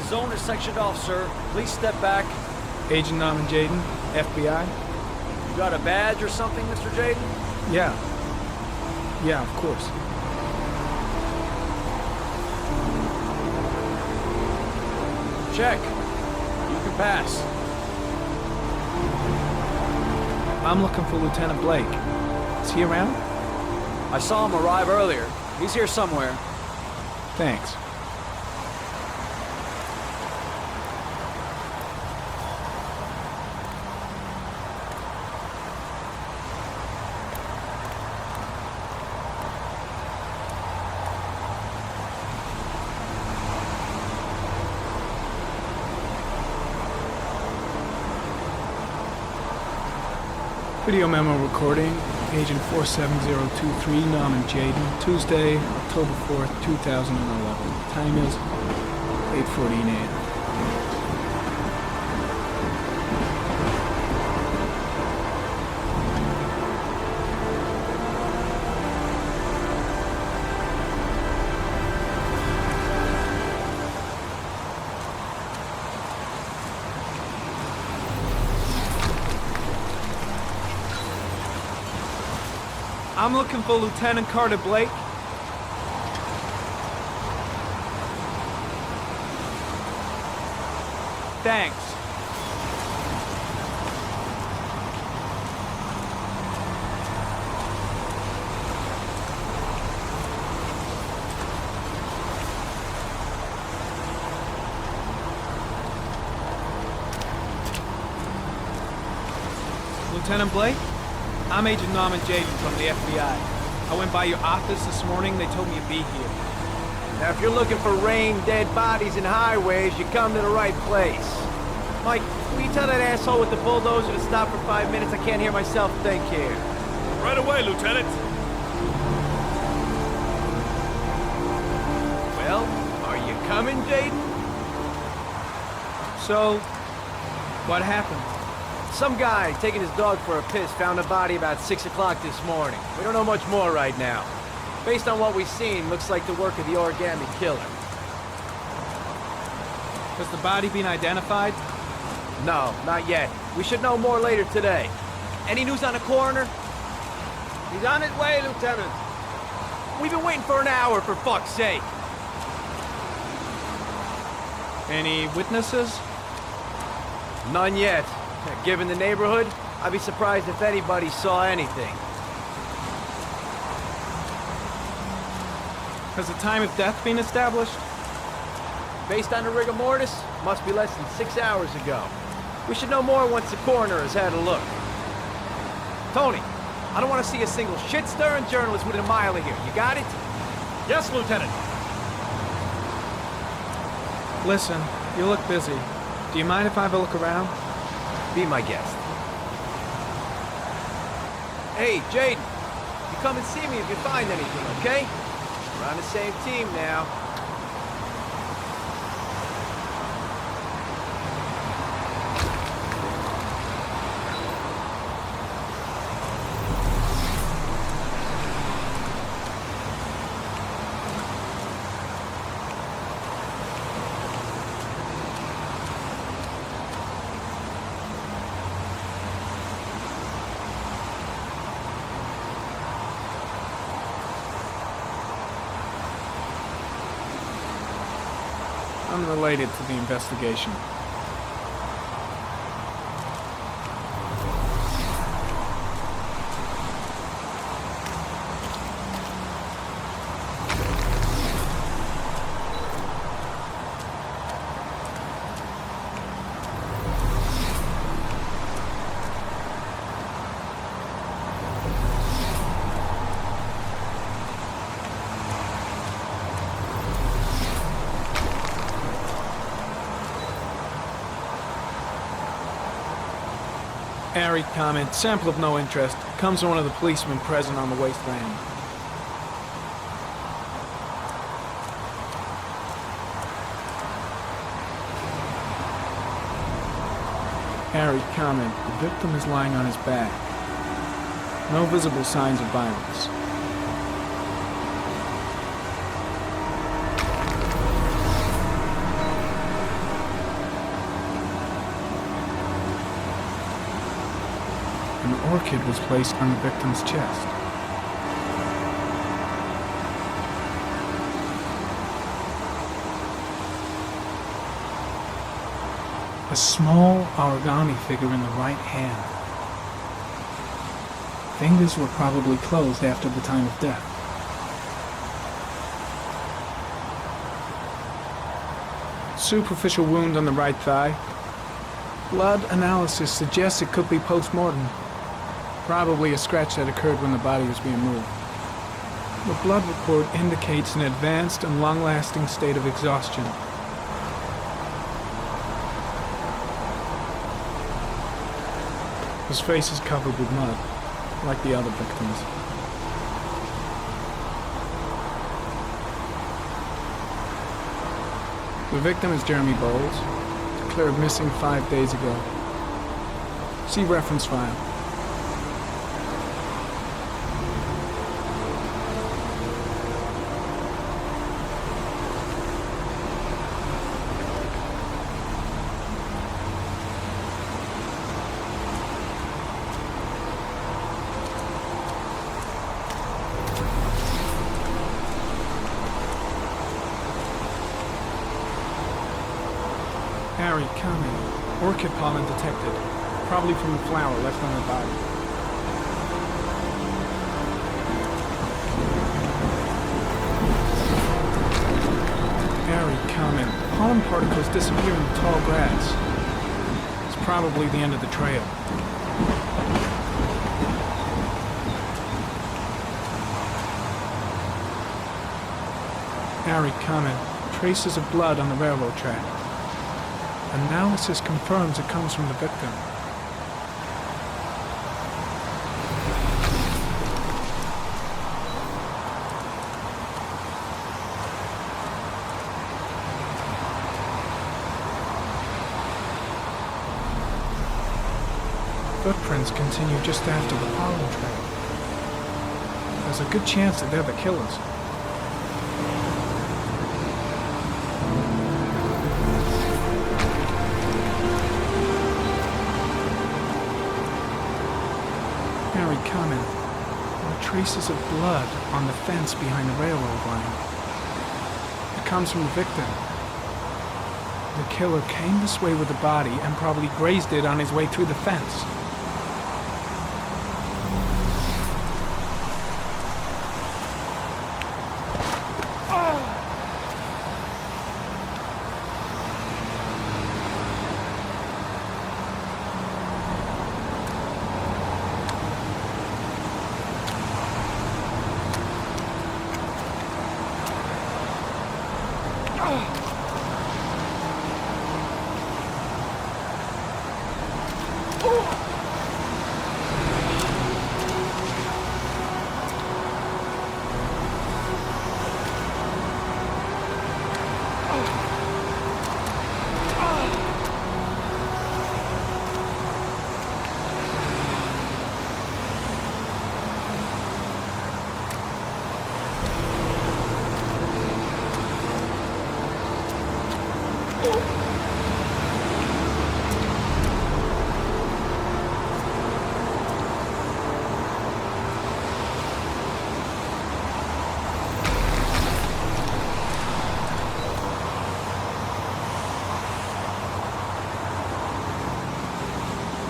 zone is sectioned off, sir. Please step back. Agent Norman Jayden, FBI? You got a badge or something, Mr. Jayden? Yeah. Yeah, of course. Check. You can pass. I'm looking for Lieutenant Blake. Is he around? I saw him arrive earlier. He's here somewhere. Thanks. Video memo recording, Agent 47023, Norman Jayden, Tuesday, October 4th, 2011. Time is 8:14 a.m. I'm looking for Lieutenant Carter Blake. Thanks. Lieutenant Blake? I'm Agent Norman Jayden from the FBI. I went by your office this morning. They told me you'd be here. Now, if you're looking for rain, dead bodies, and highways, you come to the right place. Mike, will you tell that asshole with the bulldozer to stop for 5 minutes? I can't hear myself think here. Right away, Lieutenant. Well, are you coming, Jayden? So, what happened? Some guy taking his dog for a piss found a body about 6 o'clock this morning. We don't know much more right now. Based on what we've seen, looks like the work of the origami killer. Has the body been identified? No, not yet. We should know more later today. Any news on the coroner? He's on his way, Lieutenant. We've been waiting for an hour, for fuck's sake. Any witnesses? None yet. Given the neighborhood, I'd be surprised if anybody saw anything. Has the time of death been established? Based on the rigor mortis, must be less than 6 hours ago. We should know more once the coroner has had a look. Tony, I don't want to see a single shit-stirring journalist within a mile of here. You got it? Yes, Lieutenant. Listen, you look busy. Do you mind if I have a look around? Be my guest. Hey, Jayden, you come and see me if you find anything, okay? We're on the same team now. Unrelated to the investigation. Harry comment, sample of no interest. Comes from one of the policemen present on the wasteland. Harry comment, the victim is lying on his back. No visible signs of violence. an orchid was placed on the victim's chest. A small origami figure in the right hand. Fingers were probably closed after the time of death. Superficial wound on the right thigh. Blood analysis suggests it could be post-mortem. Probably a scratch that occurred when the body was being moved. The blood report indicates an advanced and long-lasting state of exhaustion. His face is covered with mud, like the other victims. The victim is Jeremy Bowles, declared missing 5 days ago. See reference file. Harry, comment. Orchid pollen detected. Probably from the flower left on the body. Harry, comment. Pollen particles disappear in the tall grass. It's probably the end of the trail. Harry, comment. Traces of blood on the railroad track. Analysis confirms it comes from the victim. Footprints continue just after the pollen trail. There's a good chance that they're the killers. Harry, comment. There are traces of blood on the fence behind the railroad line. It comes from the victim. The killer came this way with the body and probably grazed it on his way through the fence.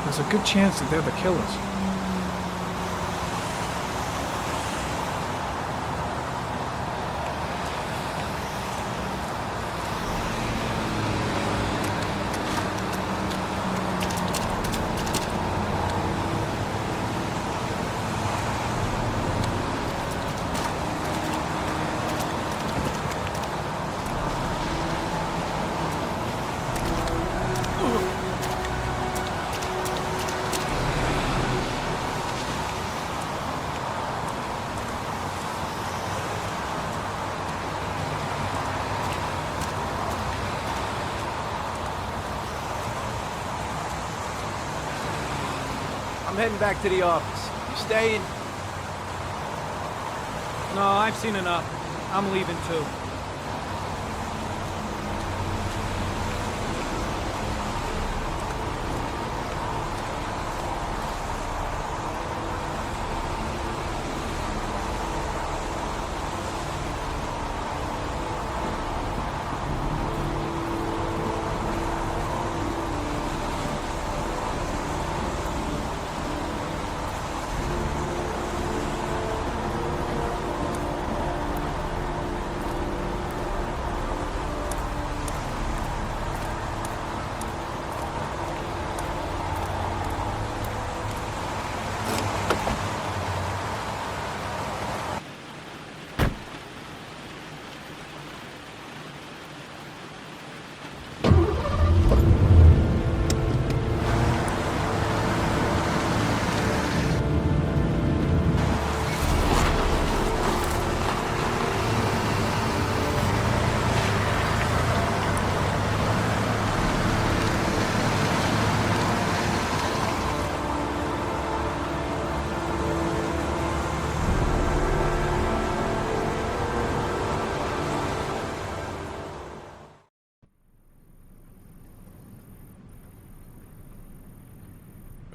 There's a good chance that they're the killers. I'm heading back to the office. You staying? No, I've seen enough. I'm leaving too.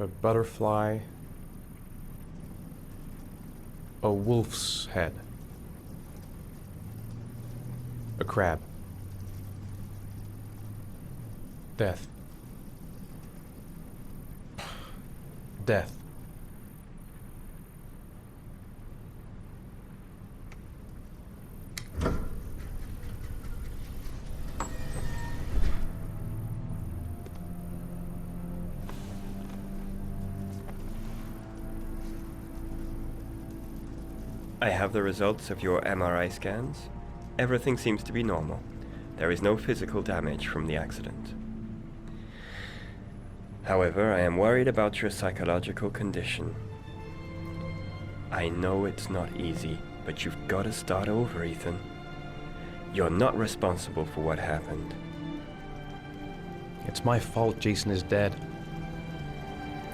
a butterfly, a wolf's head, a crab, death, death. I have the results of your MRI scans. Everything seems to be normal. There is no physical damage from the accident. However, I am worried about your psychological condition. I know it's not easy, but you've got to start over, Ethan. You're not responsible for what happened. It's my fault Jason is dead.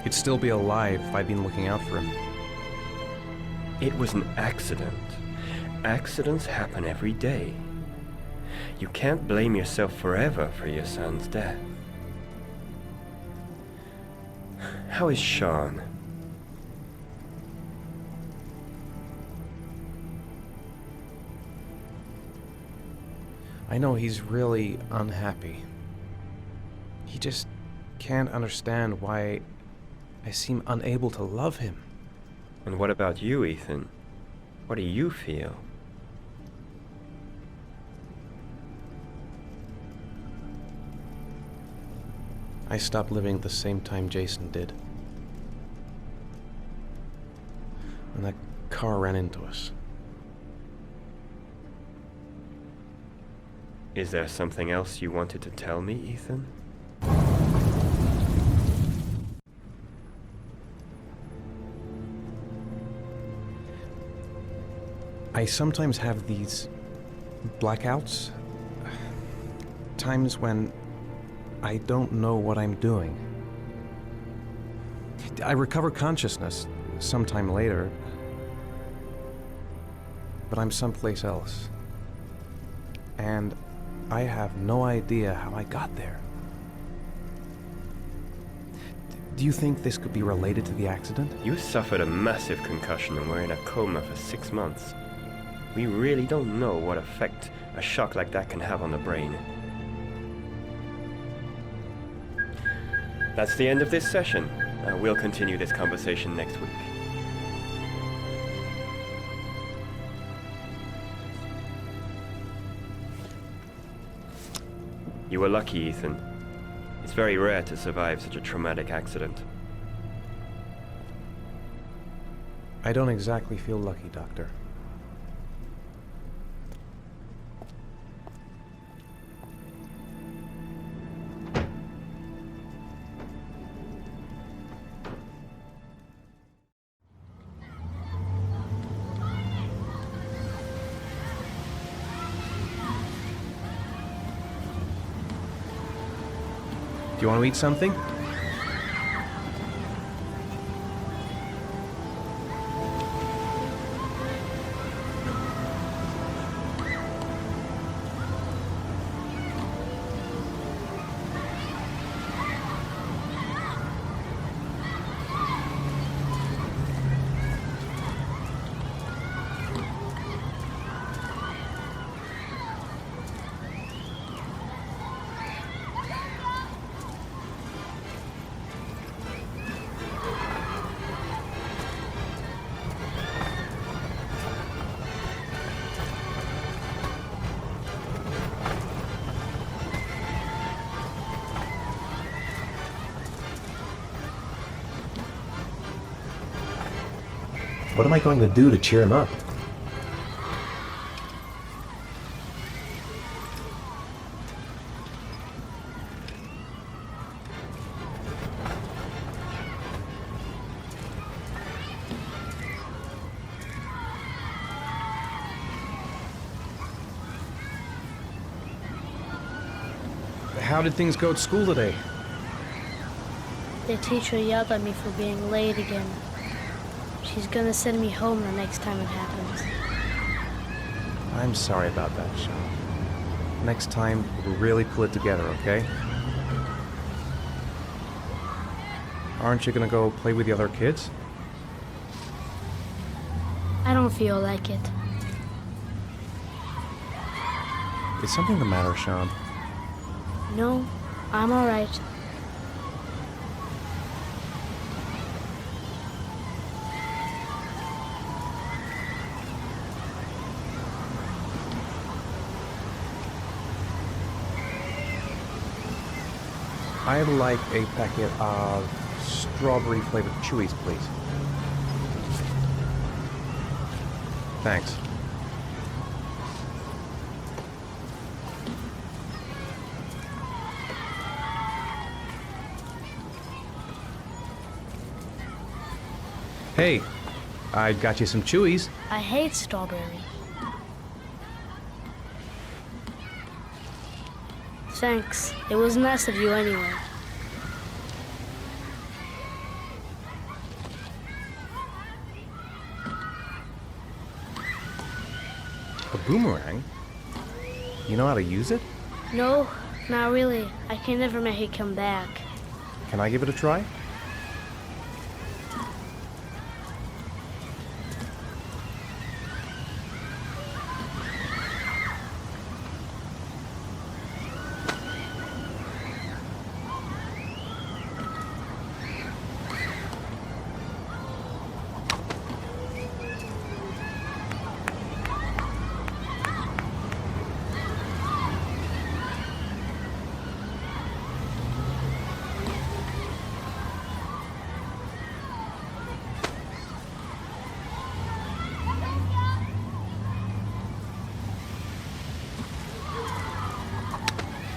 He'd still be alive if I'd been looking out for him. It was an accident. Accidents happen every day. You can't blame yourself forever for your son's death. How is Sean? I know he's really unhappy. He just can't understand why I seem unable to love him. And what about you, Ethan? What do you feel? I stopped living at the same time Jason did. When that car ran into us. Is there something else you wanted to tell me, Ethan? I sometimes have these blackouts. Times when I don't know what I'm doing. I recover consciousness sometime later, but I'm someplace else. And I have no idea how I got there. Do you think this could be related to the accident? You suffered a massive concussion and were in a coma for 6 months. We really don't know what effect a shock like that can have on the brain. That's the end of this session. We'll continue this conversation next week. You were lucky, Ethan. It's very rare to survive such a traumatic accident. I don't exactly feel lucky, Doctor. Do you want to eat something? What am I going to do to cheer him up? How did things go at school today? The teacher yelled at me for being late again. She's gonna send me home the next time it happens. I'm sorry about that, Sean. Next time, we'll really pull it together, okay? Aren't you gonna go play with the other kids? I don't feel like it. Is something the matter, Sean? No, I'm alright. I'd like a packet of strawberry flavored chewies, please. Thanks. Hey, I got you some chewies. I hate strawberry. Thanks. It was nice of you anyway. A boomerang? You know how to use it? No, not really. I can never make it come back. Can I give it a try?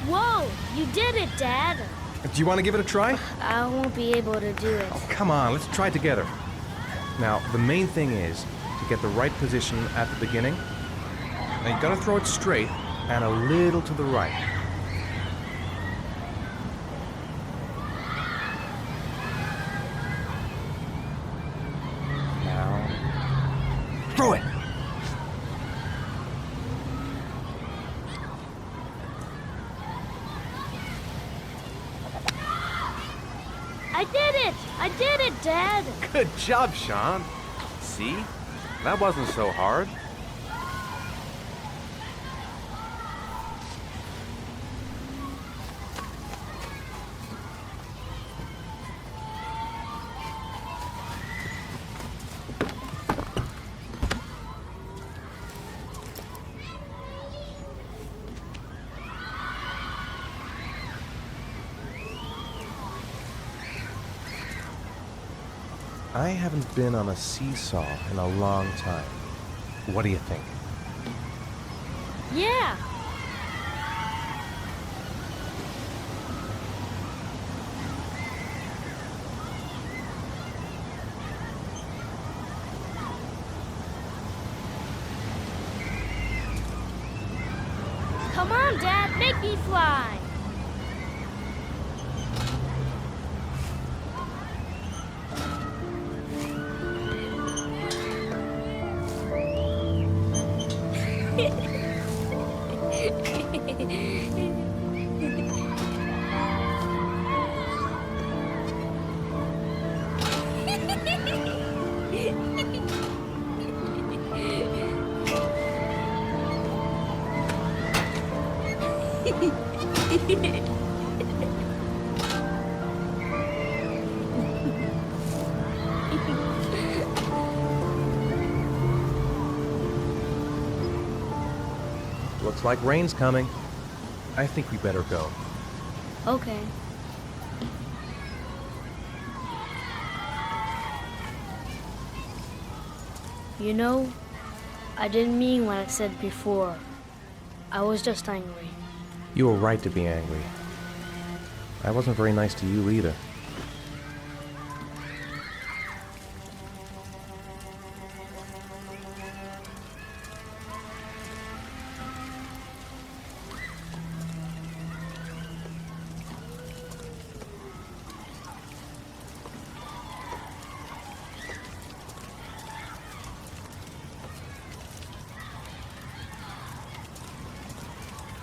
Whoa! You did it, Dad! Do you want to give it a try? I won't be able to do it. Oh, come on, let's try it together. Now, the main thing is to get the right position at the beginning. Now, you gotta throw it straight and a little to the right. Now, throw it! I did it! I did it, Dad! Good job, Sean. See? That wasn't so hard. I haven't been on a seesaw in a long time. What do you think? Yeah! Come on, Dad, make me fly! Looks like rain's coming. I think we better go. Okay. You know, I didn't mean what I said before. I was just angry. You were right to be angry. I wasn't very nice to you either.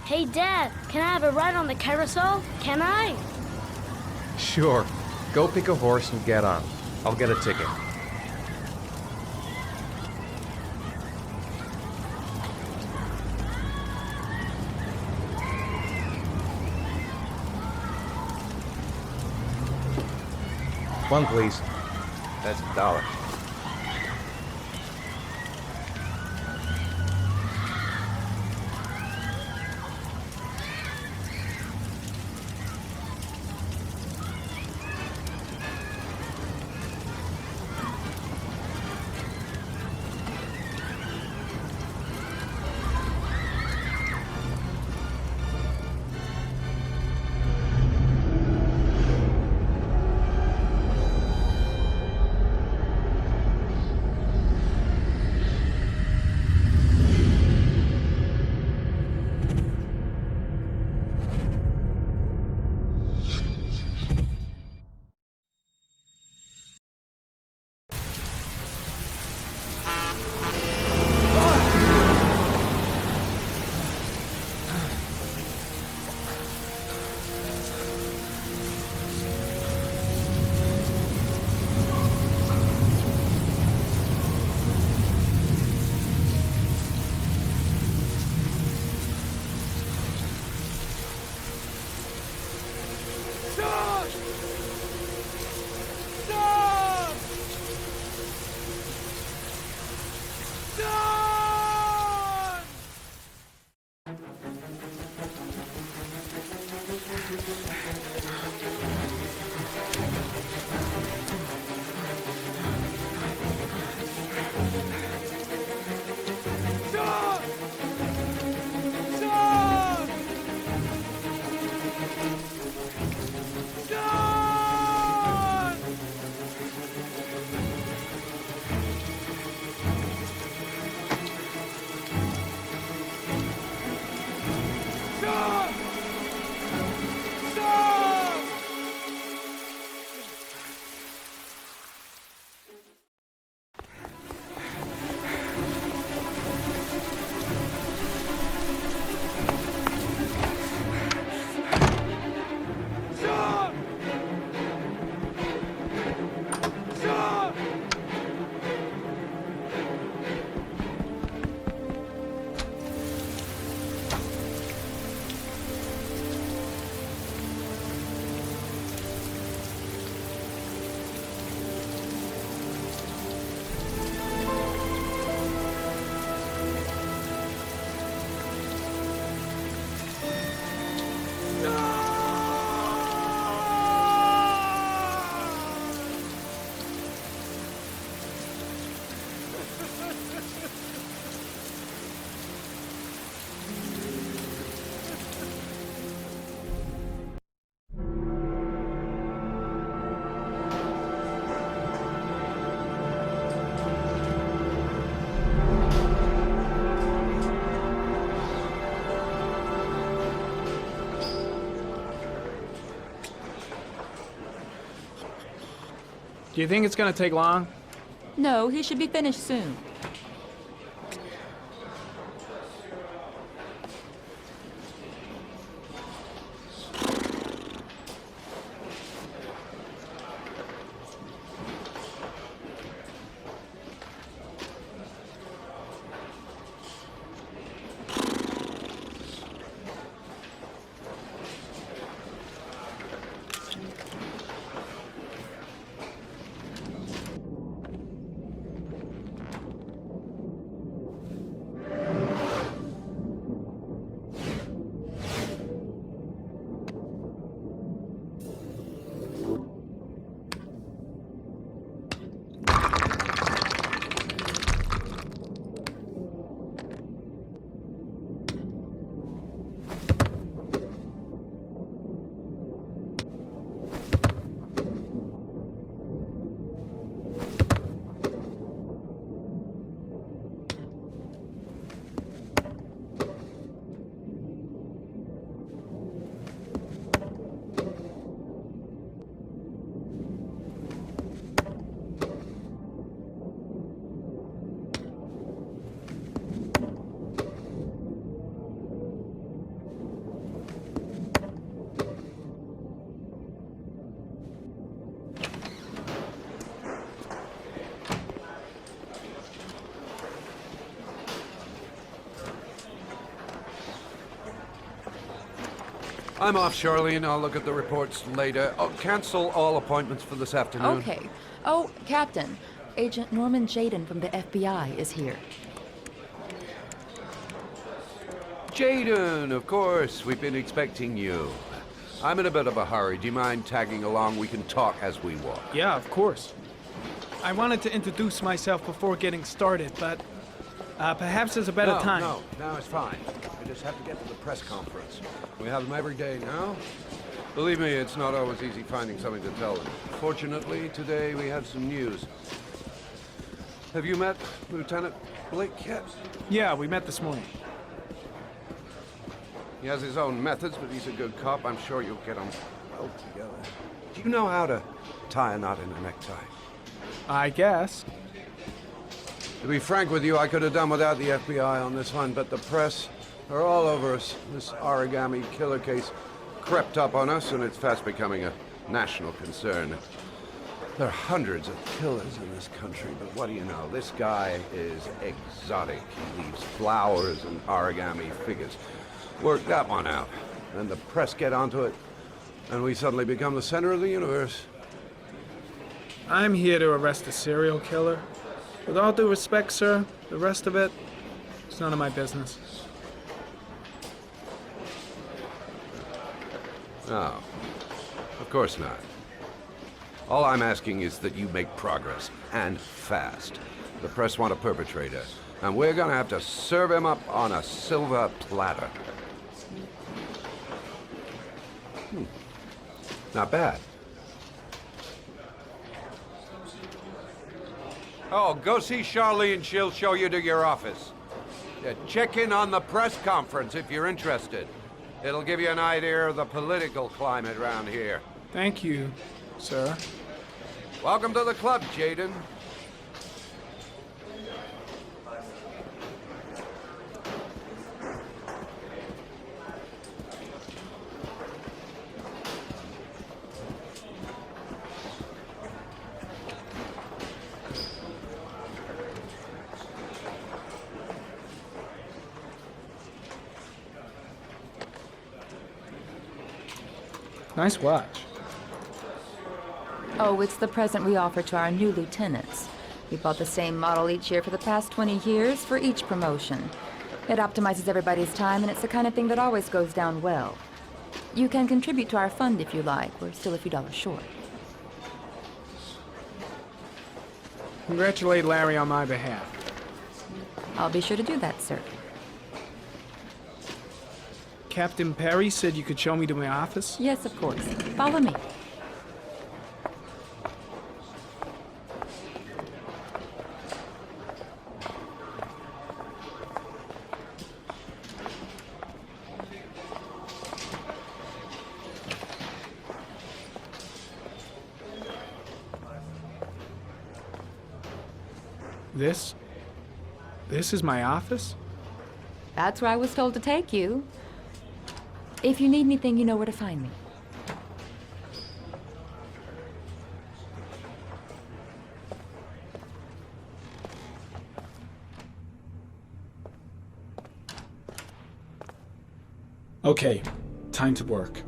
Hey, Dad, can I have a ride on the carousel? Can I? Sure. Go pick a horse and get on. I'll get a ticket. One, please. That's $1. Do you think it's gonna take long? No, he should be finished soon. I'm off, Charlene. I'll look at the reports later. Oh, cancel all appointments for this afternoon. Okay. Oh, Captain. Agent Norman Jaden from the FBI is here. Jaden, of course. We've been expecting you. I'm in a bit of a hurry. Do you mind tagging along? We can talk as we walk. Yeah, of course. I wanted to introduce myself before getting started, but perhaps there's a better time. No, it's fine. We just have to get to the press conference. We have them every day now. Believe me, it's not always easy finding something to tell them. Fortunately, today we have some news. Have you met Lieutenant Blake yet? Yeah, we met this morning. He has his own methods, but he's a good cop. I'm sure you'll get on well together. Do you know how to tie a knot in a necktie? I guess. To be frank with you, I could have done without the FBI on this one, but the press are all over us. This origami killer case crept up on us, and it's fast becoming a national concern. There are hundreds of killers in this country, but what do you know? This guy is exotic. He leaves flowers and origami figures. Work that one out. Then the press get onto it, and we suddenly become the center of the universe. I'm here to arrest a serial killer. With all due respect, sir, the rest of it, it's none of my business. No, of course not. All I'm asking is that you make progress, and fast. The press want a perpetrator, and we're gonna have to serve him up on a silver platter. Not bad. Oh, go see Charlene. She'll show you to your office. Yeah, check in on the press conference if you're interested. It'll give you an idea of the political climate around here. Thank you, sir. Welcome to the club, Jaden. Nice watch. Oh, it's the present we offer to our new lieutenants. We bought the same model each year for the past 20 years for each promotion. It optimizes everybody's time, and it's the kind of thing that always goes down well. You can contribute to our fund if you like. We're still a few dollars short. Congratulate Larry on my behalf. I'll be sure to do that, sir. Captain Perry said you could show me to my office? Yes, of course. Follow me. This is my office? That's where I was told to take you. If you need anything, you know where to find me. Okay, time to work.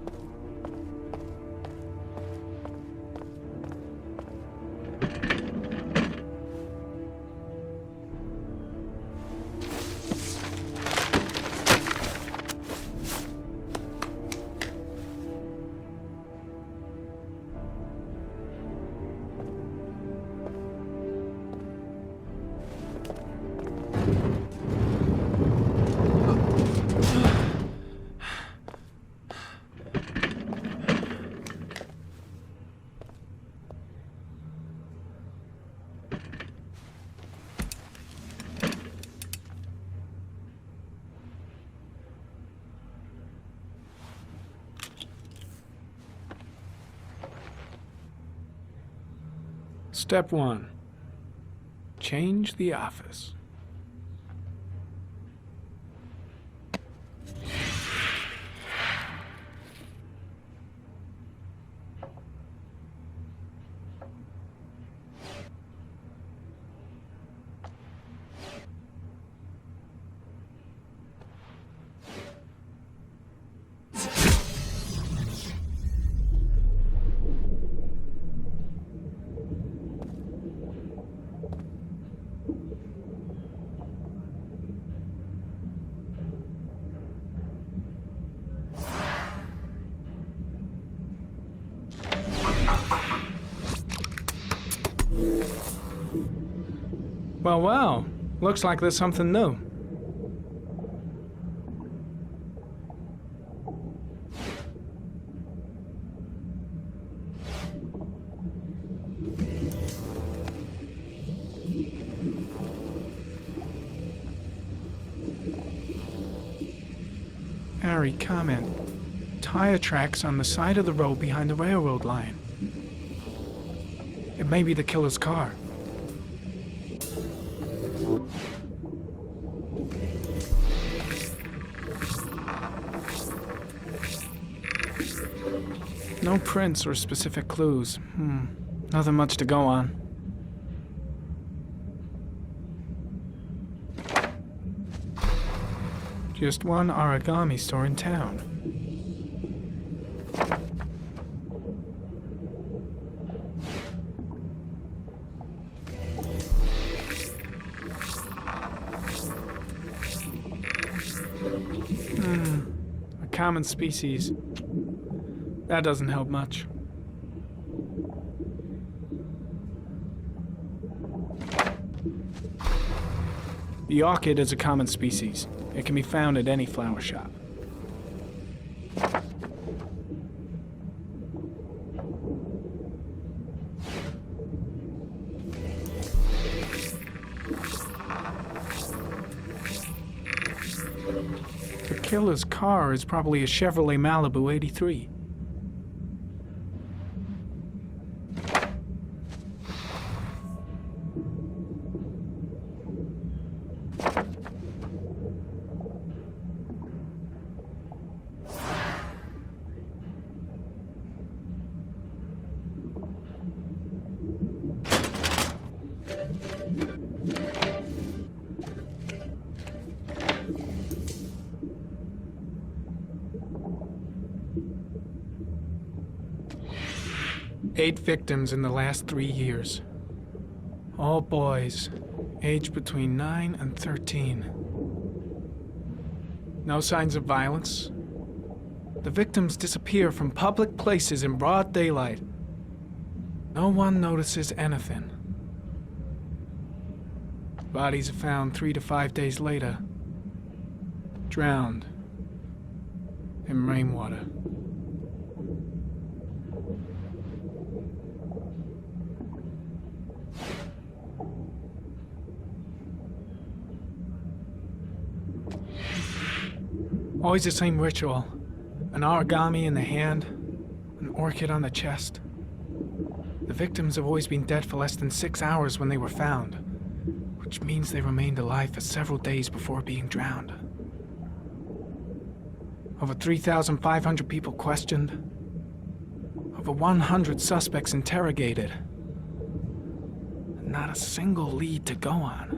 Step 1. Change the office. Well, well. Looks like there's something new. Harry, comment. Tire tracks on the side of the road behind the railroad line. It may be the killer's car. No prints or specific clues. Nothing much to go on. Just one origami store in town. A common species. That doesn't help much. The orchid is a common species. It can be found at any flower shop. The killer's car is probably a Chevrolet Malibu 83. Eight victims in the last 3 years. All boys, aged between 9 and 13. No signs of violence. The victims disappear from public places in broad daylight. No one notices anything. Bodies are found 3 to 5 days later, drowned in rainwater. Always the same ritual. An origami in the hand, an orchid on the chest. The victims have always been dead for less than 6 hours when they were found, which means they remained alive for several days before being drowned. Over 3,500 people questioned. Over 100 suspects interrogated. Not a single lead to go on.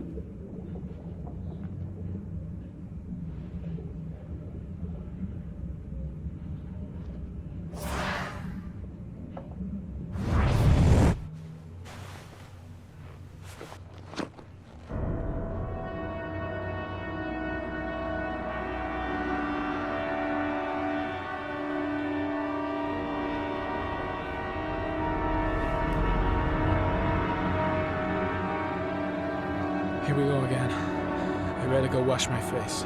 Here we go again. I better go wash my face.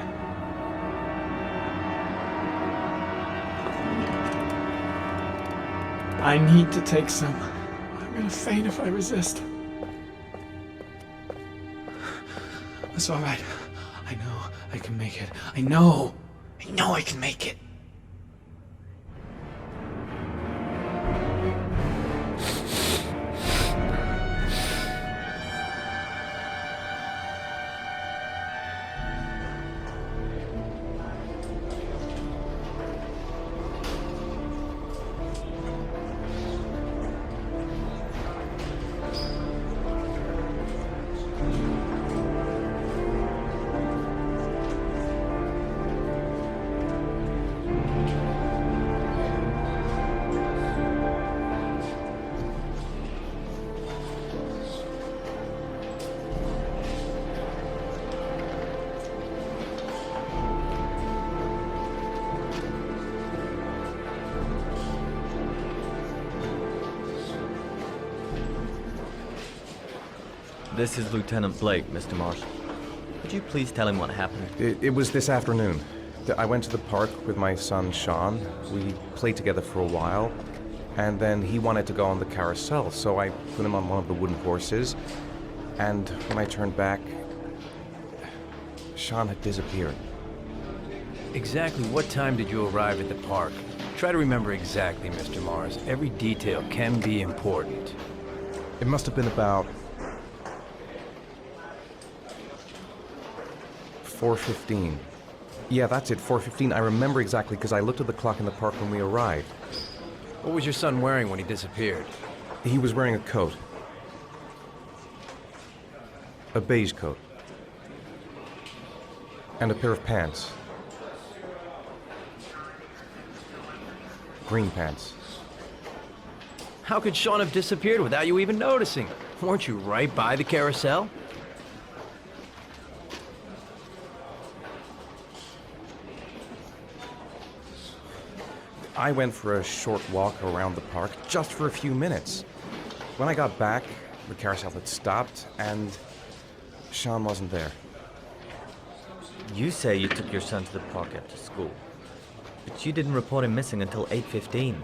I need to take some. I'm gonna faint if I resist. It's all right. I know I can make it. I know I can make it. This is Lieutenant Blake, Mr. Marsh. Could you please tell him what happened? It was this afternoon. I went to the park with my son, Sean. We played together for a while, and then he wanted to go on the carousel, so I put him on one of the wooden horses, and when I turned back, Sean had disappeared. Exactly what time did you arrive at the park? Try to remember exactly, Mr. Mars. Every detail can be important. It must have been about 4:15. Yeah, that's it, 4:15. I remember exactly because I looked at the clock in the park when we arrived. What was your son wearing when he disappeared? He was wearing a coat. A beige coat. And a pair of pants. Green pants. How could Sean have disappeared without you even noticing? Weren't you right by the carousel? I went for a short walk around the park, just for a few minutes. When I got back, the carousel had stopped, and Sean wasn't there. You say you took your son to the park after school, but you didn't report him missing until 8:15.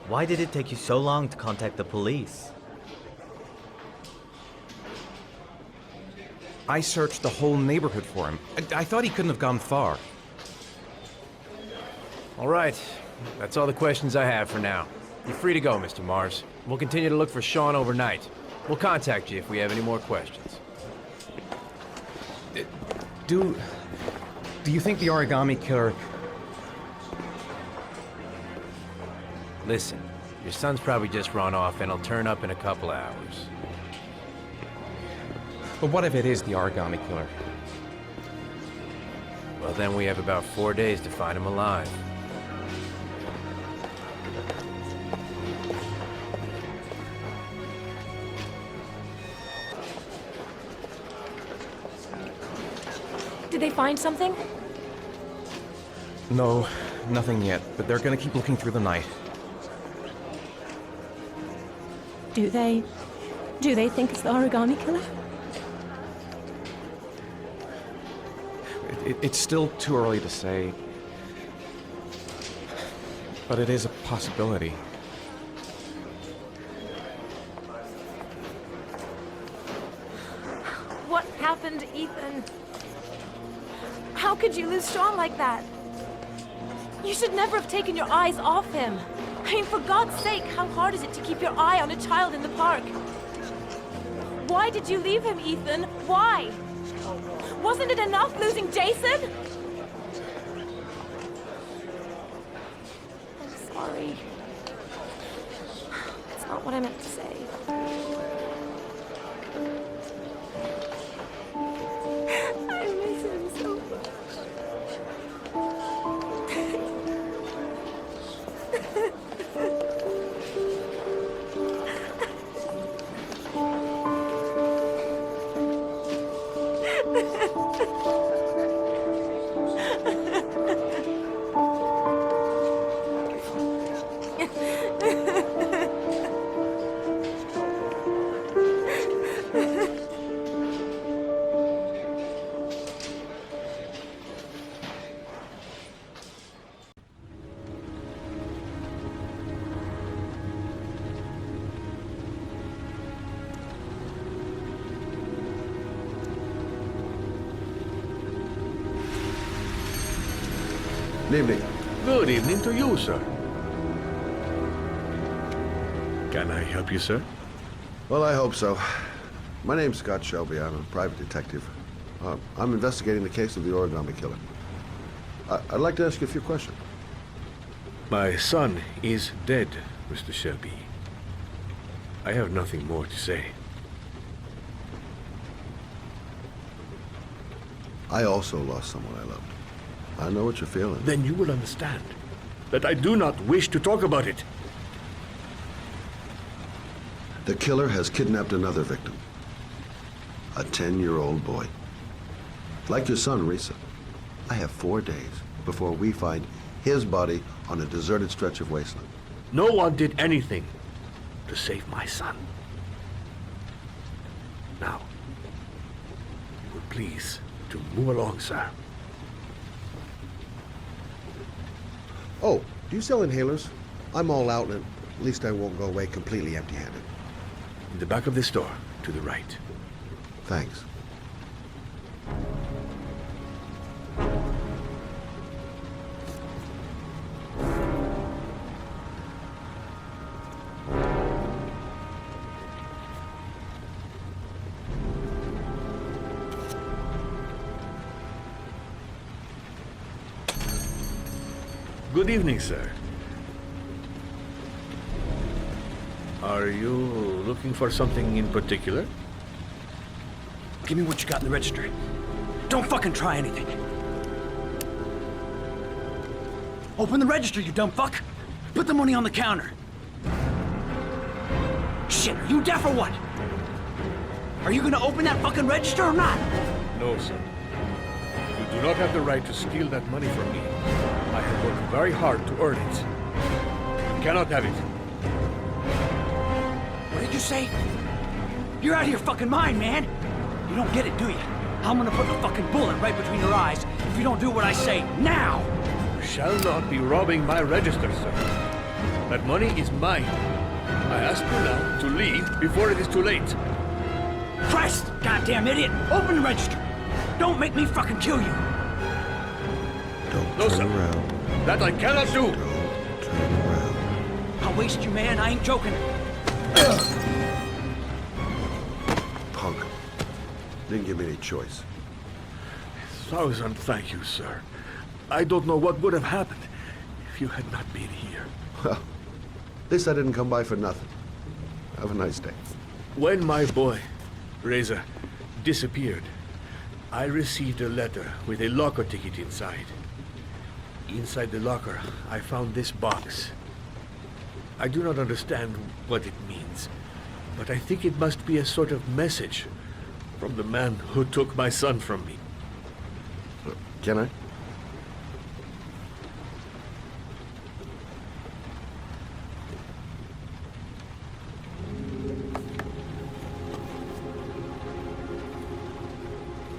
Why did it take you so long to contact the police? I searched the whole neighborhood for him. I thought he couldn't have gone far. All right. That's all the questions I have for now. You're free to go, Mr. Mars. We'll continue to look for Sean overnight. We'll contact you if we have any more questions. Do you think the origami killer... Listen, your son's probably just run off and he'll turn up in a couple hours. But what if it is the origami killer? Well, then we have about 4 days to find him alive. Did they find something? No, nothing yet, but they're gonna keep looking through the night. Do they think it's the origami killer? It's still too early to say, but it is a possibility. What happened, Ethan? How could you lose Sean like that? You should never have taken your eyes off him. I mean, for God's sake, how hard is it to keep your eye on a child in the park? Why did you leave him, Ethan? Why? Wasn't it enough losing Jason? I'm sorry. It's not what I meant to say. I miss him so much. Good evening. Good evening to you, sir. Can I help you, sir? Well, I hope so. My name's Scott Shelby. I'm a private detective. I'm investigating the case of the origami killer. I'd like to ask you a few questions. My son is dead, Mr. Shelby. I have nothing more to say. I also lost someone I loved. I know what you're feeling. Then you will understand that I do not wish to talk about it. The killer has kidnapped another victim. A 10-year-old boy. Like your son, Risa. I have 4 days before we find his body on a deserted stretch of wasteland. No one did anything to save my son. Now, please, to move along, sir. Oh, do you sell inhalers? I'm all out, and at least I won't go away completely empty-handed. In the back of the store, to the right. Thanks. Good evening, sir. Are you looking for something in particular? Give me what you got in the register. Don't fucking try anything. Open the register, you dumb fuck. Put the money on the counter. Shit, are you deaf or what? Are you gonna open that fucking register or not? No, sir. You do not have the right to steal that money from me. I have worked very hard to earn it. You cannot have it. What did you say? You're out of your fucking mind, man. You don't get it, do you? I'm gonna put the fucking bullet right between your eyes if you don't do what I say now. You shall not be robbing my register, sir. That money is mine. I ask you now to leave before it is too late. Christ, goddamn idiot! Open the register. Don't make me fucking kill you. No, sir. That I cannot do. I'll waste you, man. I ain't joking. Punk. Didn't give me any choice. 1,000 thank you, sir. I don't know what would have happened if you had not been here. Well, this I didn't come by for nothing. Have a nice day. When my boy, Reza, disappeared, I received a letter with a locker ticket inside. Inside the locker, I found this box. I do not understand what it means, but I think it must be a sort of message from the man who took my son from me. Can I?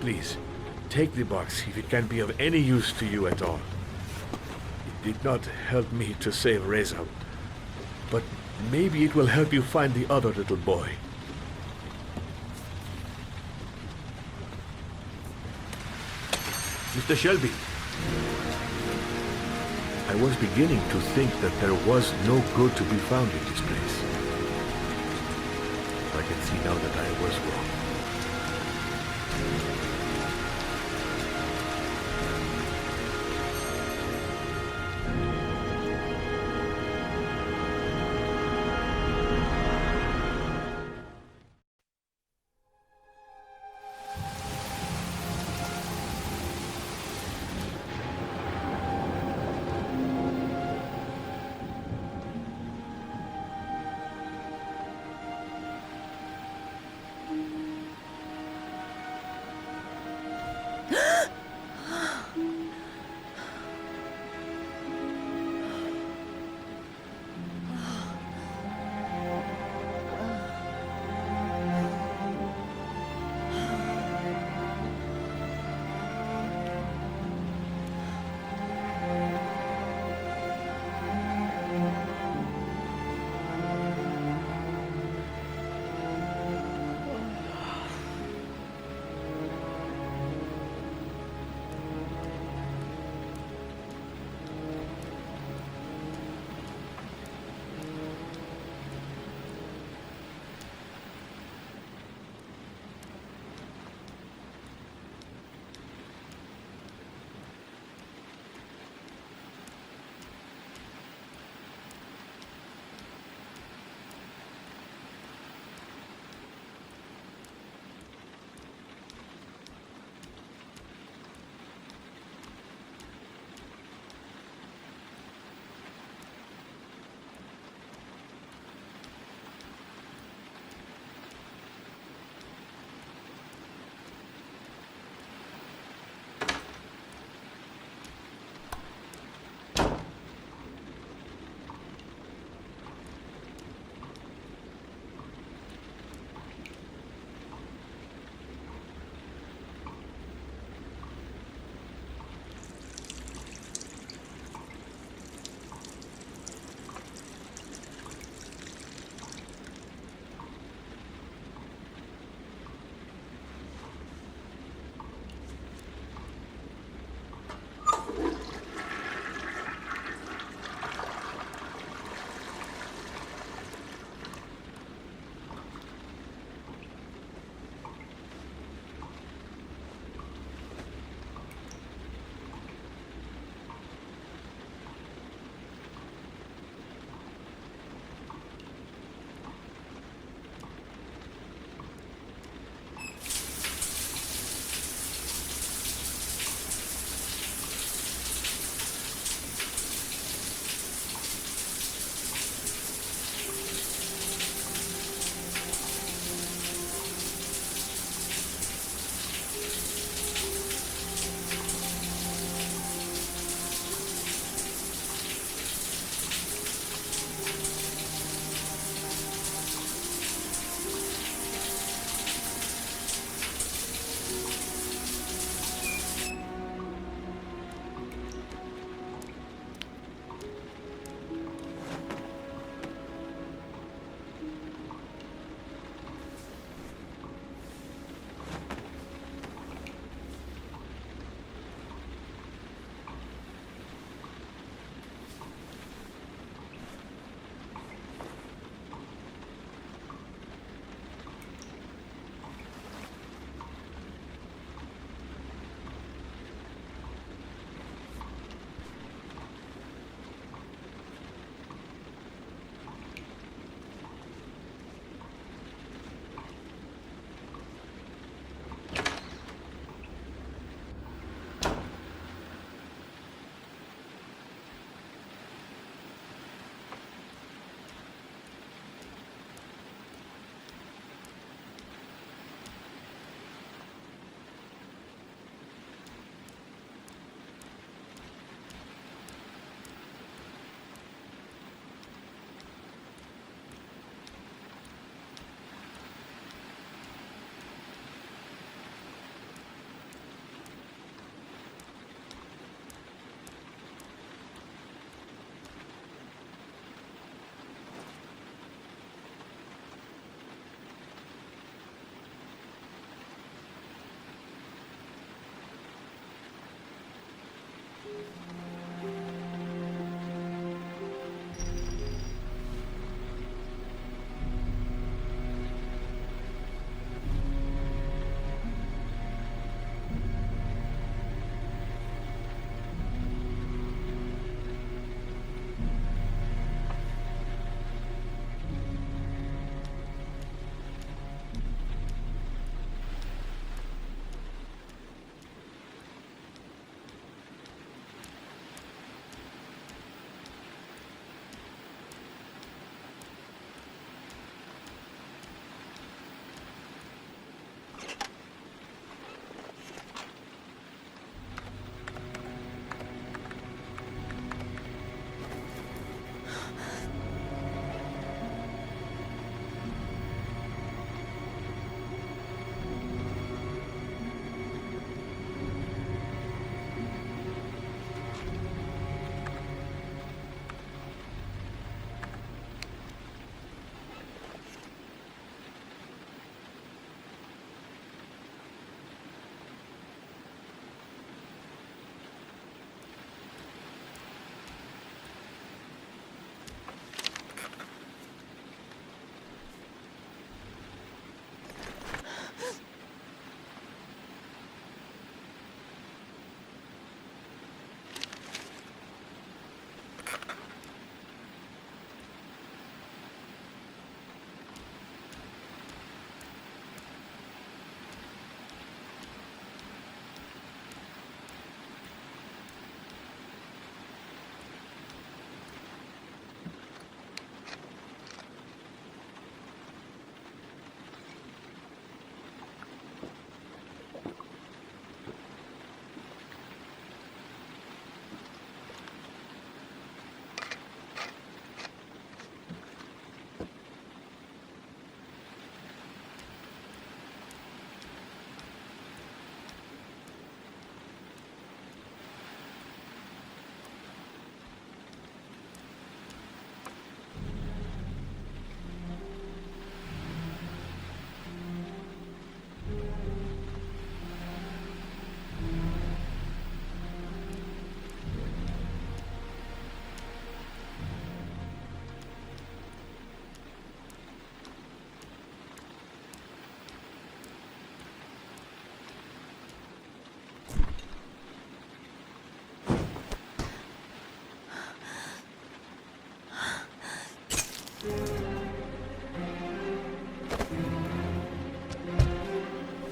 Please, take the box if it can be of any use to you at all. It did not help me to save Reza, but maybe it will help you find the other little boy. Mr. Shelby, I was beginning to think that there was no good to be found in this place. I can see now that I was wrong.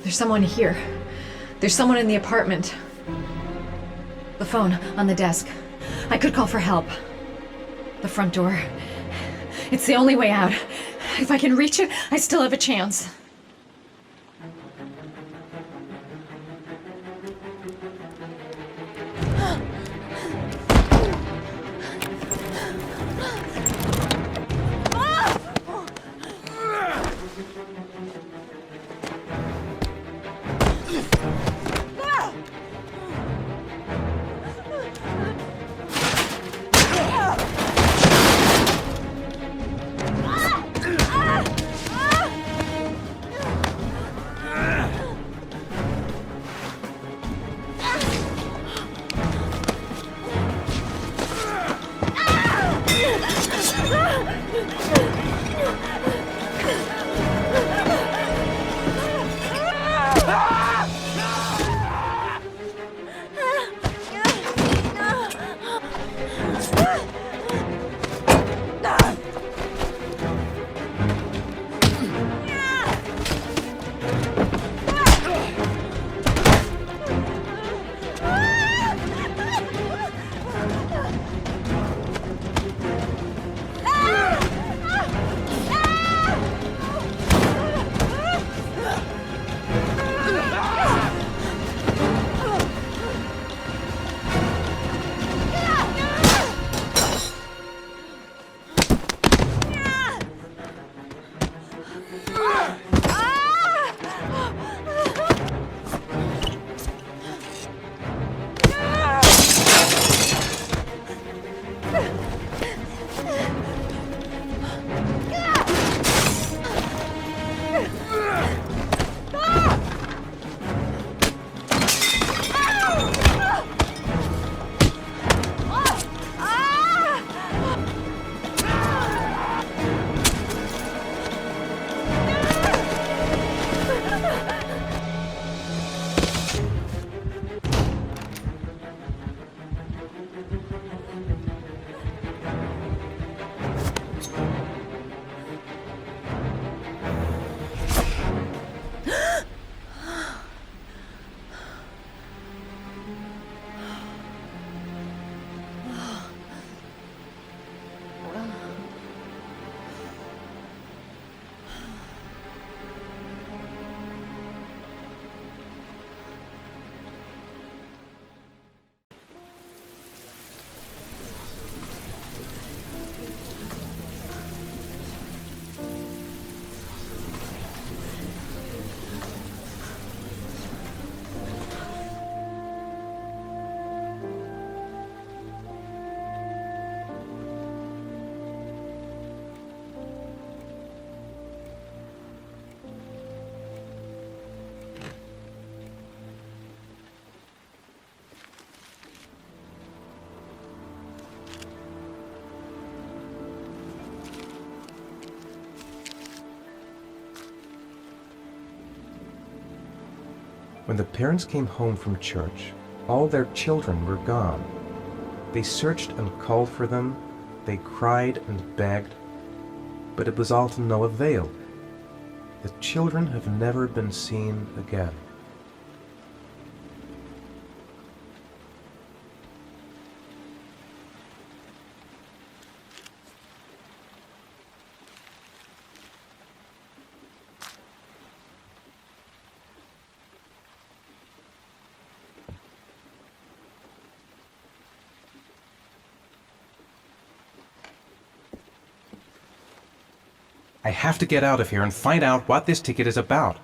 There's someone here. There's someone in the apartment. The phone on the desk. I could call for help. The front door. It's the only way out. If I can reach it, I still have a chance. When the parents came home from church, all their children were gone. They searched and called for them, they cried and begged, but it was all to no avail. The children have never been seen again. I have to get out of here and find out what this ticket is about.